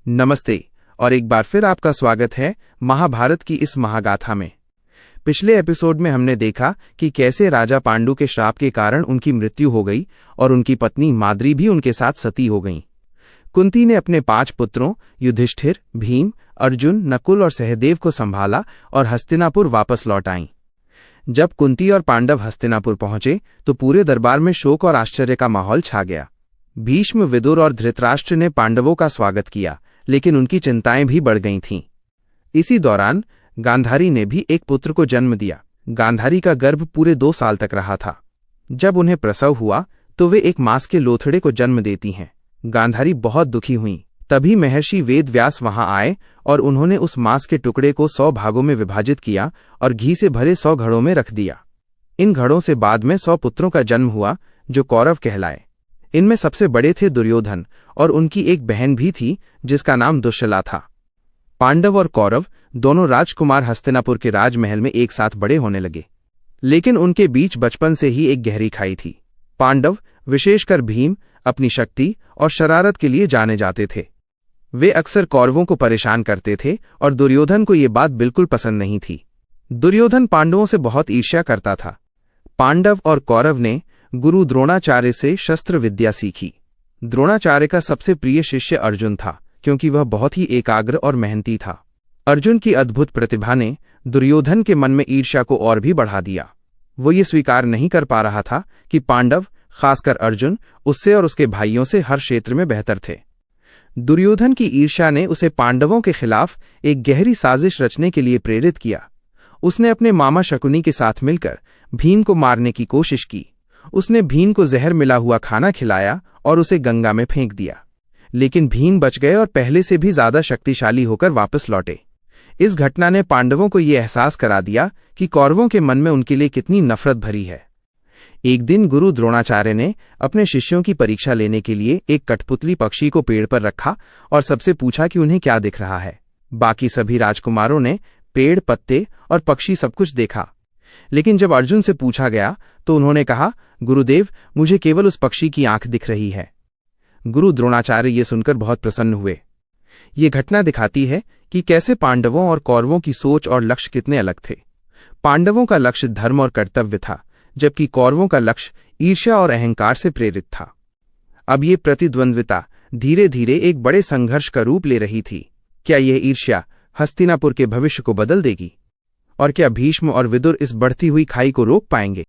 नमस्ते और एक बार फिर आपका स्वागत है महाभारत की इस महागाथा में। पिछले एपिसोड में हमने देखा कि कैसे राजा पांडु के श्राप के कारण उनकी मृत्यु हो गई और उनकी पत्नी माद्री भी उनके साथ सती हो गईं। कुंती ने अपने 5 पुत्रों युधिष्ठिर, भीम, अर्जुन, नकुल और सहदेव को संभाला और हस्तिनापुर वापस लौट आईं। जब कुंती और पांडव हस्तिनापुर पहुंचे तो पूरे दरबार में शोक और आश्चर्य का माहौल छा गया। भीष्म, विदुर और धृतराष्ट्र ने पांडवों का स्वागत किया, लेकिन उनकी चिंताएं भी बढ़ गई थीं। इसी दौरान गांधारी ने भी एक पुत्र को जन्म दिया। गांधारी का गर्भ पूरे 2 साल तक रहा था। जब उन्हें प्रसव हुआ तो वे एक मांस के लोथड़े को जन्म देती हैं। गांधारी बहुत दुखी हुईं। तभी महर्षि वेदव्यास वहां आए और उन्होंने उस मांस के टुकड़े को 100 भागों में विभाजित किया और घी से भरे 100 घड़ों में रख दिया। इन घड़ों से बाद में 100 पुत्रों का जन्म हुआ जो कौरव कहलाए। इनमें सबसे बड़े थे दुर्योधन और उनकी एक बहन भी थी जिसका नाम दुश्शला था। पांडव और कौरव दोनों राजकुमार हस्तिनापुर के राजमहल में एक साथ बड़े होने लगे, लेकिन उनके बीच बचपन से ही एक गहरी खाई थी। पांडव, विशेषकर भीम, अपनी शक्ति और शरारत के लिए जाने जाते थे। वे अक्सर कौरवों को परेशान करते थे और दुर्योधन को ये बात बिल्कुल पसंद नहीं थी। दुर्योधन पांडवों से बहुत ईर्ष्या करता था। पांडव और कौरव ने गुरु द्रोणाचार्य से शस्त्र विद्या सीखी। द्रोणाचार्य का सबसे प्रिय शिष्य अर्जुन था, क्योंकि वह बहुत ही एकाग्र और मेहनती था। अर्जुन की अद्भुत प्रतिभा ने दुर्योधन के मन में ईर्ष्या को और भी बढ़ा दिया। वो ये स्वीकार नहीं कर पा रहा था कि पांडव, खासकर अर्जुन, उससे और उसके भाइयों से हर क्षेत्र में बेहतर थे। दुर्योधन की ईर्ष्या ने उसे पांडवों के खिलाफ एक गहरी साजिश रचने के लिए प्रेरित किया। उसने अपने मामा शकुनी के साथ मिलकर भीम को मारने की कोशिश की। उसने भीम को जहर मिला हुआ खाना खिलाया और उसे गंगा में फेंक दिया, लेकिन भीम बच गए और पहले से भी ज्यादा शक्तिशाली होकर वापस लौटे। इस घटना ने पांडवों को यह एहसास करा दिया कि कौरवों के मन में उनके लिए कितनी नफरत भरी है। एक दिन गुरु द्रोणाचार्य ने अपने शिष्यों की परीक्षा लेने के लिए एक कठपुतली पक्षी को पेड़ पर रखा और सबसे पूछा कि उन्हें क्या दिख रहा है। बाकी सभी राजकुमारों ने पेड़, पत्ते और पक्षी सब कुछ देखा, लेकिन जब अर्जुन से पूछा गया तो उन्होंने कहा, गुरुदेव, मुझे केवल उस पक्षी की आंख दिख रही है। गुरु द्रोणाचार्य ये सुनकर बहुत प्रसन्न हुए। ये घटना दिखाती है कि कैसे पांडवों और कौरवों की सोच और लक्ष्य कितने अलग थे। पांडवों का लक्ष्य धर्म और कर्तव्य था, जबकि कौरवों का लक्ष्य ईर्ष्या और अहंकार से प्रेरित था। अब ये प्रतिद्वंद्विता धीरे धीरे एक बड़े संघर्ष का रूप ले रही थी। क्या यह ईर्ष्या हस्तिनापुर के भविष्य को बदल देगी? और क्या भीष्म और विदुर इस बढ़ती हुई खाई को रोक पाएंगे?